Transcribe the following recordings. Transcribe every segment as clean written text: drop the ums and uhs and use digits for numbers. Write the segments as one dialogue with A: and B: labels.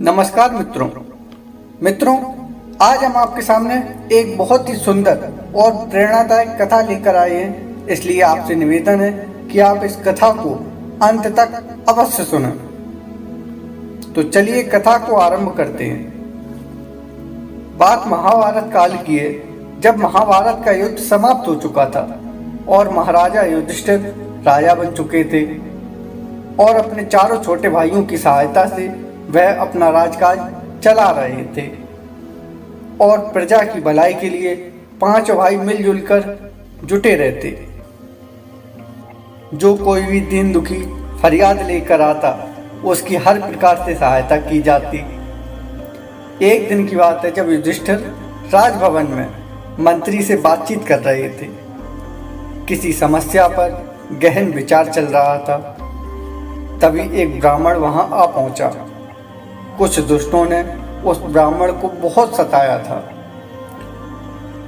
A: नमस्कार मित्रों, आज हम आपके सामने एक बहुत ही सुंदर और प्रेरणादायक कथा लेकर आए हैं। इसलिए आपसे निवेदन है कि आप इस कथा को अंत तक अवश्य सुनें। तो चलिए कथा को आरंभ करते हैं। बात महाभारत काल की है, जब महाभारत का युद्ध समाप्त हो चुका था और महाराजा युधिष्ठिर राजा बन चुके थे और अपने चारों छोटे भाइयों की सहायता से वह अपना राजकाज चला रहे थे और प्रजा की भलाई के लिए पांचों भाई मिलजुल कर जुटे रहते। जो कोई भी दीन दुखी फरियाद लेकर आता, उसकी हर प्रकार से सहायता की जाती। एक दिन की बात है, जब युधिष्ठिर राजभवन में मंत्री से बातचीत कर रहे थे। किसी समस्या पर गहन विचार चल रहा था। तभी एक ब्राह्मण वहां आ पहुंचा। कुछ दुष्टों ने उस ब्राह्मण को बहुत सताया था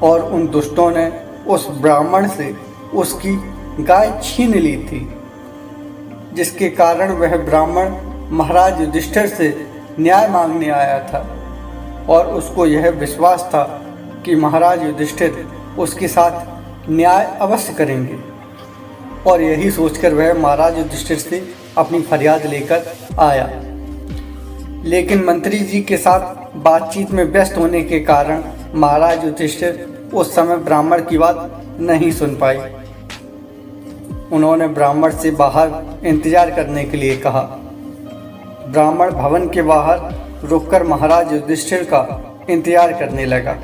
A: और उन दुष्टों ने उस ब्राह्मण से उसकी गाय छीन ली थी, जिसके कारण वह ब्राह्मण महाराज युधिष्ठिर से न्याय मांगने आया था और उसको यह विश्वास था कि महाराज युधिष्ठिर उसके साथ न्याय अवश्य करेंगे। और यही सोचकर वह महाराज युधिष्ठिर से अपनी फरियाद लेकर आया। लेकिन मंत्री जी के साथ बातचीत में व्यस्त होने के कारण महाराज युधिष्ठिर उस समय ब्राह्मण की बात नहीं सुन पाए। उन्होंने ब्राह्मण से बाहर इंतजार करने के लिए कहा। ब्राह्मण भवन के बाहर रुककर महाराज युधिष्ठिर का इंतजार करने लगा।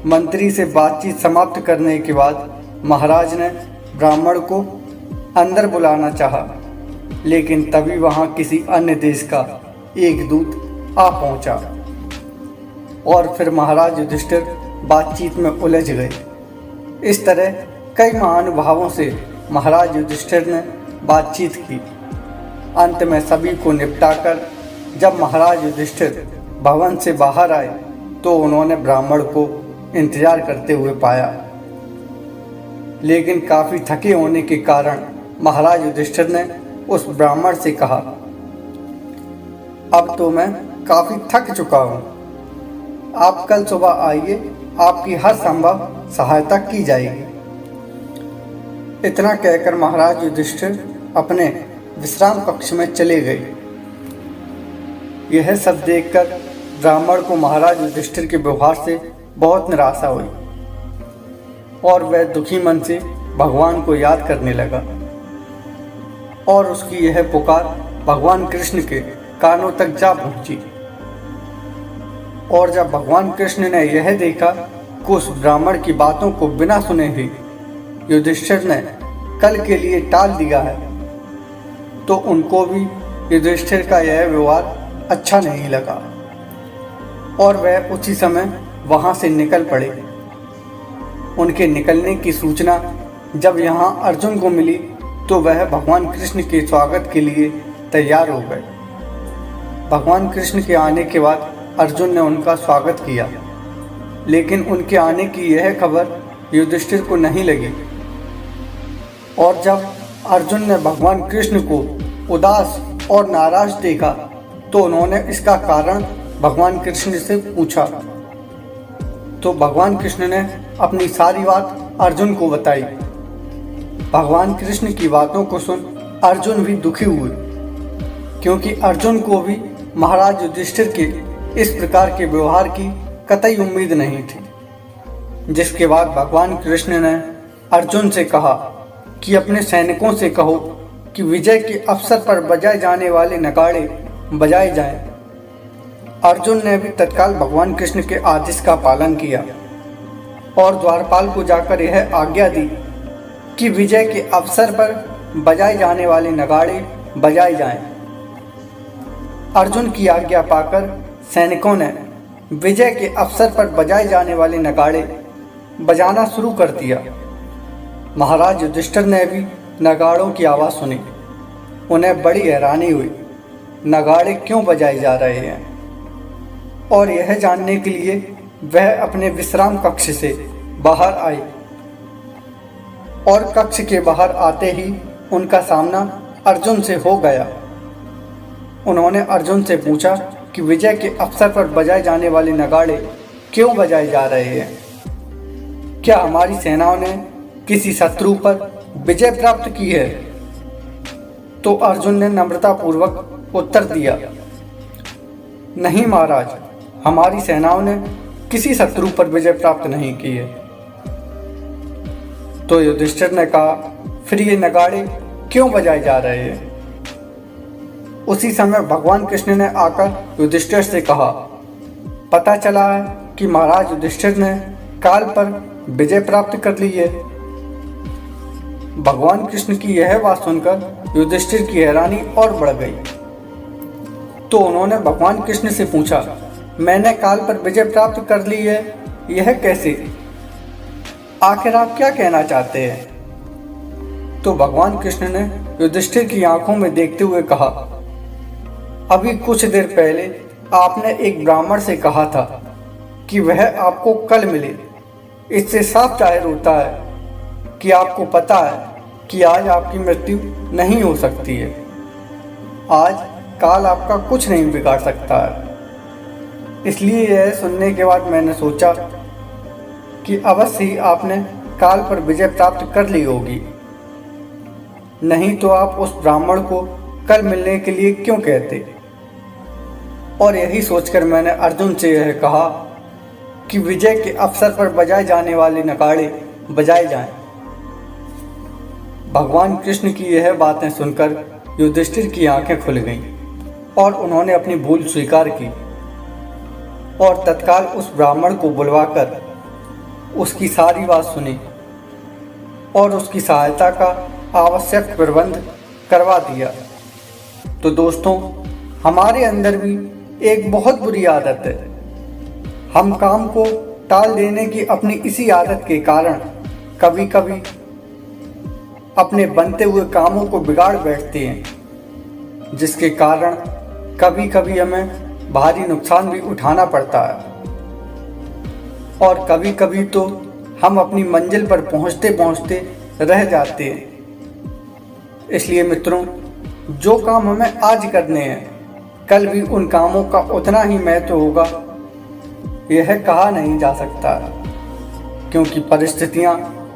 A: मंत्री से बातचीत समाप्त करने के बाद महाराज ने ब्राह्मण को अंदर बुलाना चाहा, लेकिन तभी वहां किसी अन्य देश का एक दूत आ पहुंचा और फिर महाराज युधिष्ठिर बातचीत में उलझ गए। इस तरह कई महानुभावों से महाराज युधिष्ठिर ने बातचीत की। अंत में सभी को निपटाकर जब महाराज युधिष्ठिर भवन से बाहर आए तो उन्होंने ब्राह्मण को इंतजार करते हुए पाया। लेकिन काफी थके होने के कारण महाराज युधिष्ठिर ने उस ब्राह्मण से कहा, अब तो मैं काफी थक चुका हूँ, आप कल सुबह आइए, आपकी हर संभव सहायता की जाएगी। इतना कहकर महाराज युधिष्ठिर अपने विश्राम कक्ष में चले गए। यह सब देखकर ब्राह्मण को महाराज युधिष्ठिर के व्यवहार से बहुत निराशा हुई और वह दुखी मन से भगवान को याद करने लगा और उसकी यह पुकार भगवान कृष्ण के कानों तक जा पहुंची। और जब भगवान कृष्ण ने यह देखा कि उस ब्राह्मण की बातों को बिना सुने ही युधिष्ठिर ने कल के लिए टाल दिया है, तो उनको भी युधिष्ठिर का यह व्यवहार अच्छा नहीं लगा और वह उसी समय वहां से निकल पड़े। उनके निकलने की सूचना जब यहाँ अर्जुन को मिली तो वह भगवान कृष्ण के स्वागत के लिए तैयार हो गए। भगवान कृष्ण के आने के बाद अर्जुन ने उनका स्वागत किया, लेकिन उनके आने की यह खबर युधिष्ठिर को नहीं लगी। और जब अर्जुन ने भगवान कृष्ण को उदास और नाराज देखा तो उन्होंने इसका कारण भगवान कृष्ण से पूछा। तो भगवान कृष्ण ने अपनी सारी बात अर्जुन को बताई। भगवान कृष्ण की बातों को सुन अर्जुन भी दुखी हुए, क्योंकि अर्जुन को भी महाराज युधिष्ठिर के इस प्रकार के व्यवहार की कतई उम्मीद नहीं थी। जिसके बाद भगवान कृष्ण ने अर्जुन से कहा कि अपने सैनिकों से कहो कि विजय के अवसर पर बजाए जाने वाले नगाड़े बजाए जाएं। अर्जुन ने भी तत्काल भगवान कृष्ण के आदेश का पालन किया और द्वारपाल को जाकर यह आज्ञा दी कि विजय के अवसर पर बजाए जाने वाले नगाड़े बजाए जाएं। अर्जुन की आज्ञा पाकर सैनिकों ने विजय के अवसर पर बजाए जाने वाले नगाड़े बजाना शुरू कर दिया। महाराज युधिष्ठिर ने भी नगाड़ों की आवाज़ सुनी। उन्हें बड़ी हैरानी हुई, नगाड़े क्यों बजाए जा रहे हैं, और यह जानने के लिए वह अपने विश्राम कक्ष से बाहर आए। और कक्ष के बाहर आते ही उनका सामना अर्जुन से हो गया। उन्होंने अर्जुन से पूछा कि विजय के अवसर पर बजाए जाने वाले नगाड़े क्यों बजाए जा रहे हैं? क्या हमारी सेनाओं ने किसी शत्रु पर विजय प्राप्त की है? तो अर्जुन ने नम्रतापूर्वक उत्तर दिया, नहीं महाराज, हमारी सेनाओं ने किसी शत्रु पर विजय प्राप्त नहीं की है। तो युधिष्ठिर ने कहा, फिर ये नगाड़े क्यों बजाए जा रहे हैं? उसी समय भगवान कृष्ण ने आकर युधिष्ठिर से कहा, पता चला है कि महाराज युधिष्ठिर ने काल पर विजय प्राप्त कर ली है। भगवान कृष्ण की यह बात सुनकर युधिष्ठिर की हैरानी और बढ़ गई। तो उन्होंने भगवान कृष्ण से पूछा, मैंने काल पर विजय प्राप्त कर ली है, यह कैसे? आखिर आप क्या कहना चाहते हैं? तो भगवान कृष्ण ने युधिष्ठिर की आंखों में देखते हुए कहा, अभी कुछ देर पहले आपने एक ब्राह्मण से कहा था कि वह आपको कल मिले। इससे साफ जाहिर होता है कि आपको पता है कि आज आपकी मृत्यु नहीं हो सकती है। आज काल आपका कुछ नहीं बिगाड़ सकता है। इसलिए यह सुनने के बाद मैंने सोचा कि अवश्य ही आपने काल पर विजय प्राप्त कर ली होगी, नहीं तो आप उस ब्राह्मण को कल मिलने के लिए क्यों कहते? और यही सोचकर मैंने अर्जुन से यह कहा कि विजय के अवसर पर बजाए जाने वाले नगाड़े बजाए जाएं। भगवान कृष्ण की यह बातें सुनकर युधिष्ठिर की आंखें खुल गईं और उन्होंने अपनी भूल स्वीकार की और तत्काल उस ब्राह्मण को बुलवाकर उसकी सारी बात सुनी और उसकी सहायता का आवश्यक प्रबंध करवा दिया। तो दोस्तों, हमारे अंदर भी एक बहुत बुरी आदत है। हम काम को टाल देने की अपनी इसी आदत के कारण कभी कभी अपने बनते हुए कामों को बिगाड़ बैठते हैं, जिसके कारण कभी कभी हमें भारी नुकसान भी उठाना पड़ता है और कभी कभी तो हम अपनी मंजिल पर पहुंचते पहुंचते रह जाते हैं। इसलिए मित्रों, जो काम हमें आज करने हैं, कल भी उन कामों का उतना ही महत्व होगा, यह कहा नहीं जा सकता, क्योंकि परिस्थितियां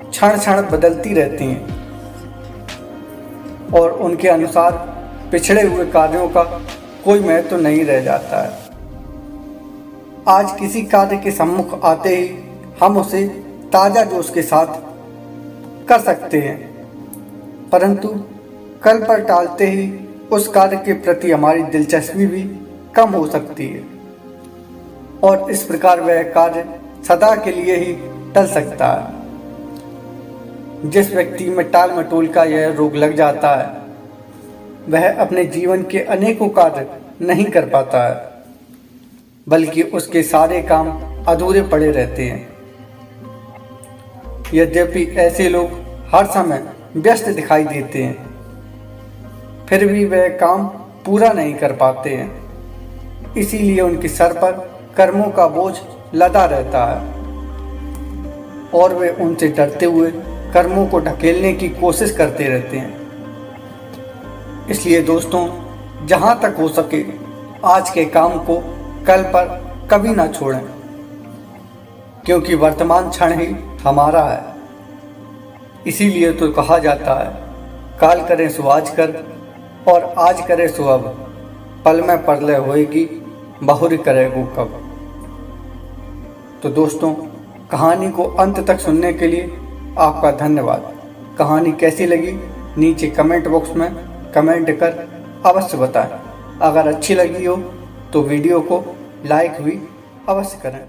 A: क्षण क्षण बदलती रहती हैं और उनके अनुसार पिछड़े हुए कार्यों का कोई महत्व तो नहीं रह जाता है। आज किसी कार्य के सम्मुख आते ही हम उसे ताज़ा जोश के साथ कर सकते हैं, परंतु कल पर टालते ही उस कार्य के प्रति हमारी दिलचस्पी भी कम हो सकती है और इस प्रकार वह कार्य सदा के लिए ही टल सकता है। जिस व्यक्ति में टाल मटोल का यह रोग लग जाता है, वह अपने जीवन के अनेकों कार्य नहीं कर पाता है, बल्कि उसके सारे काम अधूरे पड़े रहते हैं। यद्यपि ऐसे लोग हर समय व्यस्त दिखाई देते हैं, फिर भी वह काम पूरा नहीं कर पाते हैं। इसीलिए उनके सर पर कर्मों का बोझ लदा रहता है और वे उनसे डरते हुए कर्मों को ढकेलने की कोशिश करते रहते हैं। इसलिए दोस्तों, जहाँ तक हो सके आज के काम को कल पर कभी ना छोड़ें, क्योंकि वर्तमान क्षण ही हमारा है। इसीलिए तो कहा जाता है, काल करे सो आज कर और आज करे सो अब, पल में परलय होएगी बहुरी करेगो कब। तो दोस्तों, कहानी को अंत तक सुनने के लिए आपका धन्यवाद। कहानी कैसी लगी नीचे कमेंट बॉक्स में कमेंट कर अवश्य बताएं। अगर अच्छी लगी हो तो वीडियो को लाइक भी अवश्य करें।